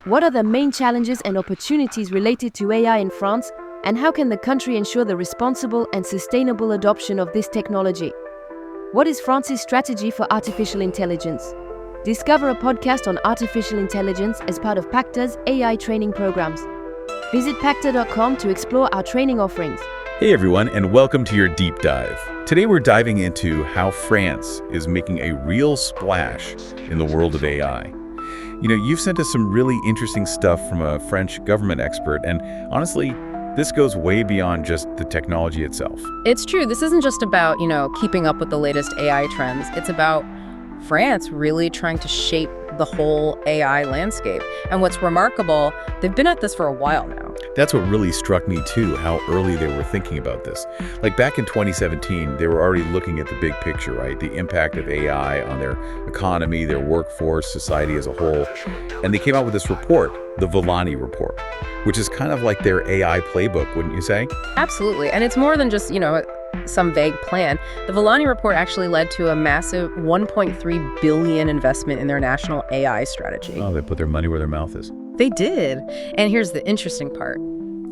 What are the main challenges and opportunities related to AI in France, and how can the country ensure the responsible and sustainable adoption of this technology? What is France's strategy for artificial intelligence? Discover a podcast on artificial intelligence as part of Pacta's AI training programs. Visit pacta.com to explore our training offerings. Hey everyone, and welcome to your deep dive. Today we're diving into how France is making a real splash in the world of AI. You know, you've sent us some really interesting stuff from a French government expert, and honestly, this goes way beyond just the technology itself. It's true. This isn't just about, keeping up with the latest AI trends. It's about France really trying to shape the whole AI landscape. And what's remarkable, they've been at this for a while now. That's what really struck me too, how early they were thinking about this. Like back in 2017, they were already looking at the big picture, right? The impact of AI on their economy, their workforce, society as a whole. And they came out with this report, the Villani report, which is kind of like their AI playbook, wouldn't you say? Absolutely. And it's more than just, some vague plan. The Villani report actually led to a massive $1.3 billion investment in their national AI strategy. Oh, they put their money where their mouth is. They did. And here's the interesting part.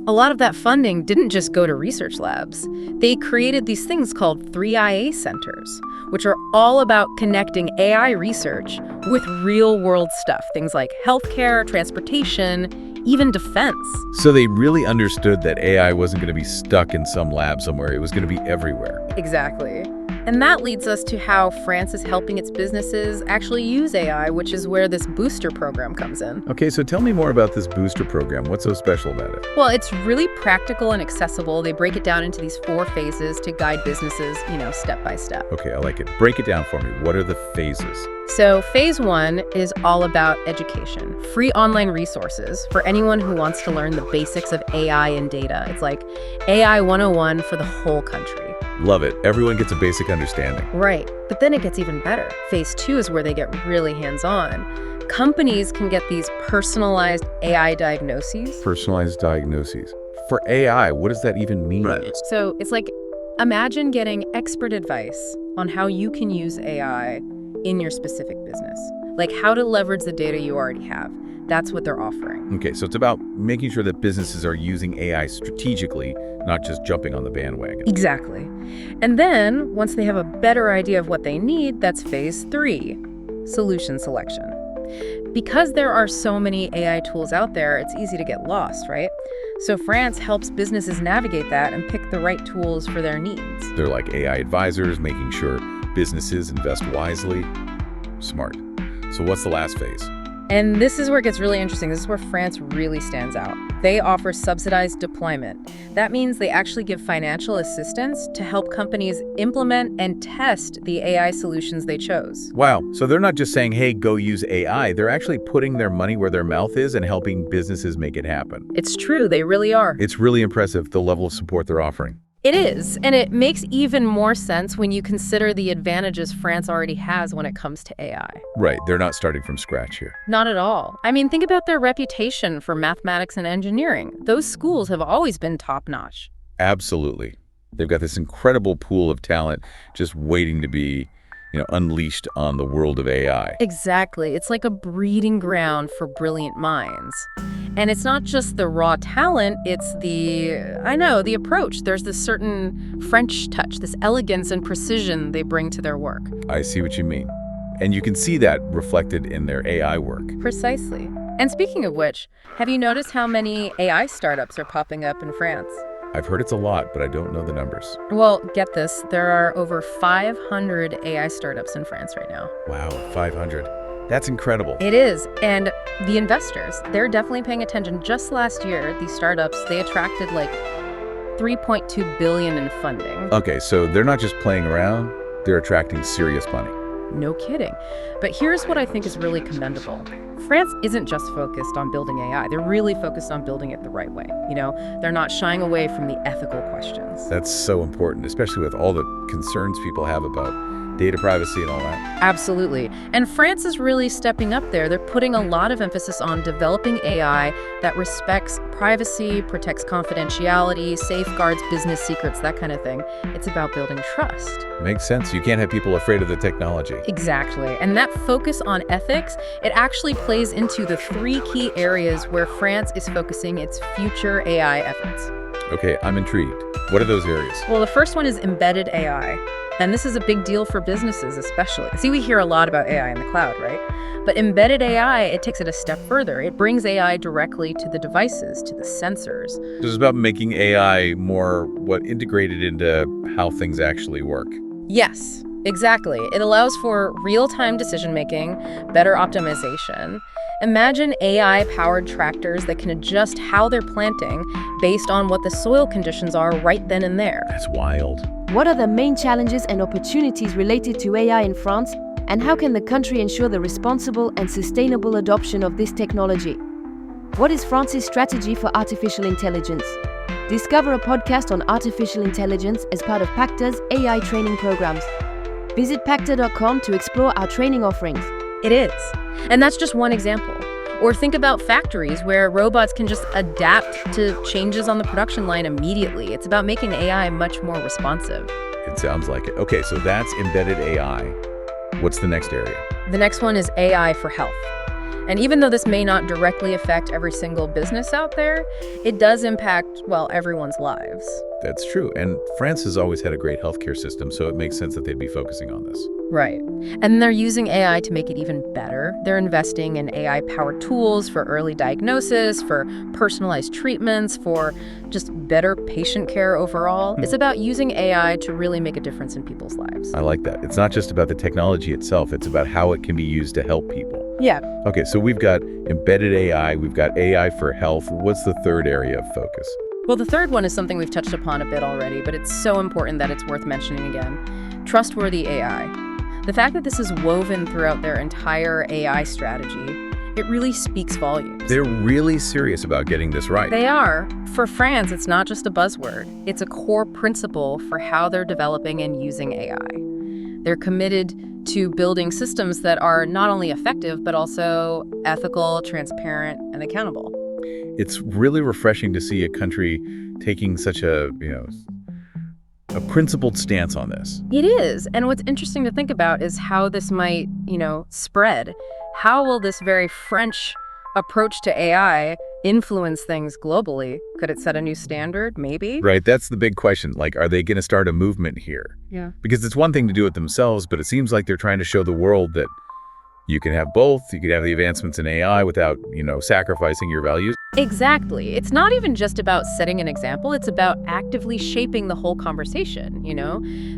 A lot of that funding didn't just go to research labs. They created these things called 3IA centers, which are all about connecting AI research with real-world stuff, things like healthcare, transportation, even defense. So they really understood that AI wasn't going to be stuck in some lab somewhere. It was going to be everywhere. Exactly. And that leads us to how France is helping its businesses actually use AI, which is where this booster program comes in. Okay, so tell me more about this booster program. What's so special about it? Well, it's really practical and accessible. They break it down into these 4 phases to guide businesses, step by step. Okay, I like it. Break it down for me. What are the phases? So phase 1 is all about education. Free online resources for anyone who wants to learn the basics of AI and data. It's like AI 101 for the whole country. Love it. Everyone gets a basic understanding. Right. But then it gets even better. Phase 2 is where they get really hands-on. Companies can get these personalized AI diagnoses. Personalized diagnoses. For AI, what does that even mean? Right. So it's like, imagine getting expert advice on how you can use AI in your specific business. Like how to leverage the data you already have. That's what they're offering. Okay, so it's about making sure that businesses are using AI strategically, not just jumping on the bandwagon. Exactly. And then, once they have a better idea of what they need, that's phase 3, solution selection. Because there are so many AI tools out there, it's easy to get lost, right? So France helps businesses navigate that and pick the right tools for their needs. They're like AI advisors, making sure businesses invest wisely. Smart. So what's the last phase? And this is where it gets really interesting. This is where France really stands out. They offer subsidized deployment. That means they actually give financial assistance to help companies implement and test the AI solutions they chose. Wow. So they're not just saying, hey, go use AI. They're actually putting their money where their mouth is and helping businesses make it happen. It's true. They really are. It's really impressive, the level of support they're offering. It is, and it makes even more sense when you consider the advantages France already has when it comes to AI. Right, they're not starting from scratch here. Not at all. I mean, think about their reputation for mathematics and engineering. Those schools have always been top-notch. Absolutely. They've got this incredible pool of talent just waiting to be, unleashed on the world of AI. Exactly. It's like a breeding ground for brilliant minds. And it's not just the raw talent, it's the approach. There's this certain French touch, this elegance and precision they bring to their work. I see what you mean. And you can see that reflected in their AI work. Precisely. And speaking of which, have you noticed how many AI startups are popping up in France? I've heard it's a lot, but I don't know the numbers. Well, get this. There are over 500 AI startups in France right now. Wow, 500. That's incredible. It is. And the investors, they're definitely paying attention. Just last year, these startups, they attracted like $3.2 billion in funding. Okay, so they're not just playing around, they're attracting serious money. No kidding. But here's what I think is really commendable. France isn't just focused on building AI. They're really focused on building it the right way. They're not shying away from the ethical questions. That's so important, especially with all the concerns people have about Data privacy and all that. Absolutely. And France is really stepping up there. They're putting a lot of emphasis on developing AI that respects privacy, protects confidentiality, safeguards business secrets, that kind of thing. It's about building trust. Makes sense. You can't have people afraid of the technology. Exactly. And that focus on ethics, it actually plays into the 3 key areas where France is focusing its future AI efforts. Okay, I'm intrigued. What are those areas? Well, the first one is embedded AI. And this is a big deal for businesses especially. See, we hear a lot about AI in the cloud, right? But embedded AI, it takes it a step further. It brings AI directly to the devices, to the sensors. This is about making AI more, integrated into how things actually work. Yes, exactly. It allows for real-time decision-making, better optimization. Imagine AI-powered tractors that can adjust how they're planting based on what the soil conditions are right then and there. That's wild. What are the main challenges and opportunities related to AI in France, and how can the country ensure the responsible and sustainable adoption of this technology? What is France's strategy for artificial intelligence? Discover a podcast on artificial intelligence as part of Pacta's AI training programs. Visit pacta.com to explore our training offerings. It is. And that's just one example. Or think about factories where robots can just adapt to changes on the production line immediately. It's about making AI much more responsive. It sounds like it. Okay, so that's embedded AI. What's the next area? The next one is AI for health. And even though this may not directly affect every single business out there, it does impact, well, everyone's lives. That's true. And France has always had a great healthcare system, so it makes sense that they'd be focusing on this. Right. And they're using AI to make it even better. They're investing in AI-powered tools for early diagnosis, for personalized treatments, for just better patient care overall. It's about using AI to really make a difference in people's lives. I like that. It's not just about the technology itself. It's about how it can be used to help people. Yeah. Okay, so we've got embedded AI. We've got AI for health. What's the third area of focus? Well, the third one is something we've touched upon a bit already, but it's so important that it's worth mentioning again. Trustworthy AI. The fact that this is woven throughout their entire AI strategy, it really speaks volumes. They're really serious about getting this right. They are. For France, it's not just a buzzword. It's a core principle for how they're developing and using AI. They're committed to building systems that are not only effective, but also ethical, transparent, and accountable. It's really refreshing to see a country taking such a principled stance on this. It is. And what's interesting to think about is how this might, spread. How will this very French approach to AI influence things globally? Could it set a new standard? Maybe. Right. That's the big question. Like, are they going to start a movement here? Yeah. Because it's one thing to do it themselves, but it seems like they're trying to show the world that you can have both. You can have the advancements in AI without, sacrificing your values. Exactly. It's not even just about setting an example. It's about actively shaping the whole conversation,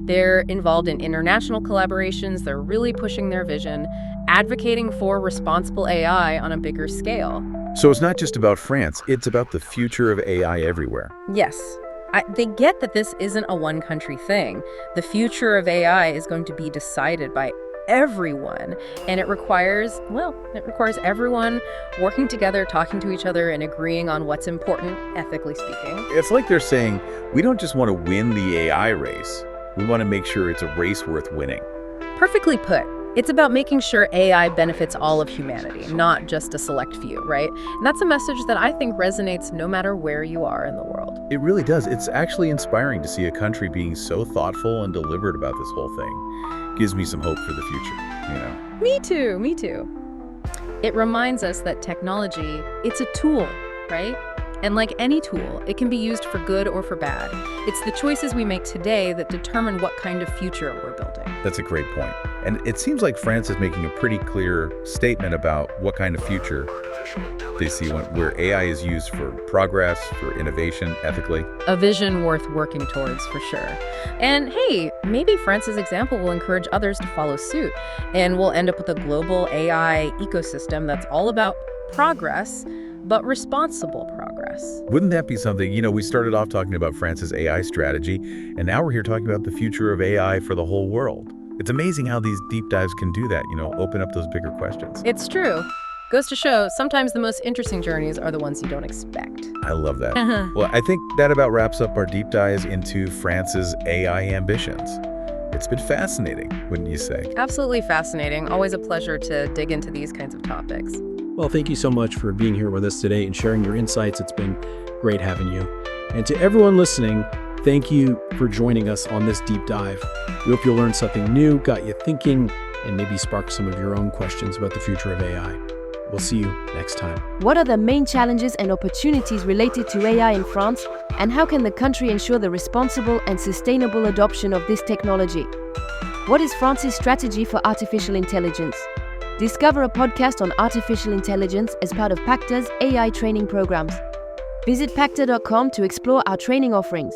They're involved in international collaborations. They're really pushing their vision, advocating for responsible AI on a bigger scale. So it's not just about France. It's about the future of AI everywhere. Yes. They get that this isn't a one-country thing. The future of AI is going to be decided by everyone, and it requires everyone working together, talking to each other, and agreeing on what's important, ethically speaking. It's like they're saying, we don't just want to win the AI race. We want to make sure it's a race worth winning. Perfectly put. It's about making sure AI benefits all of humanity, not just a select few, right? And that's a message that I think resonates no matter where you are in the world. It really does. It's actually inspiring to see a country being so thoughtful and deliberate about this whole thing. Gives me some hope for the future, Me too. It reminds us that technology, it's a tool, right? And like any tool, it can be used for good or for bad. It's the choices we make today that determine what kind of future we're building. That's a great point. And it seems like France is making a pretty clear statement about what kind of future they see where AI is used for progress, for innovation, ethically. A vision worth working towards, for sure. And hey, maybe France's example will encourage others to follow suit, and we'll end up with a global AI ecosystem that's all about progress, but responsible progress. Wouldn't that be something? We started off talking about France's AI strategy, and now we're here talking about the future of AI for the whole world. It's amazing how these deep dives can do that, open up those bigger questions. It's true. Goes to show, sometimes the most interesting journeys are the ones you don't expect. I love that. Well, I think that about wraps up our deep dives into France's AI ambitions. It's been fascinating, wouldn't you say? Absolutely fascinating. Always a pleasure to dig into these kinds of topics. Well, thank you so much for being here with us today and sharing your insights. It's been great having you. And to everyone listening, thank you for joining us on this deep dive. We hope you'll learn something new, got you thinking, and maybe spark some of your own questions about the future of AI. We'll see you next time. What are the main challenges and opportunities related to AI in France, and how can the country ensure the responsible and sustainable adoption of this technology? What is France's strategy for artificial intelligence? Discover a podcast on artificial intelligence as part of Pacta's AI training programs. Visit pacta.com to explore our training offerings.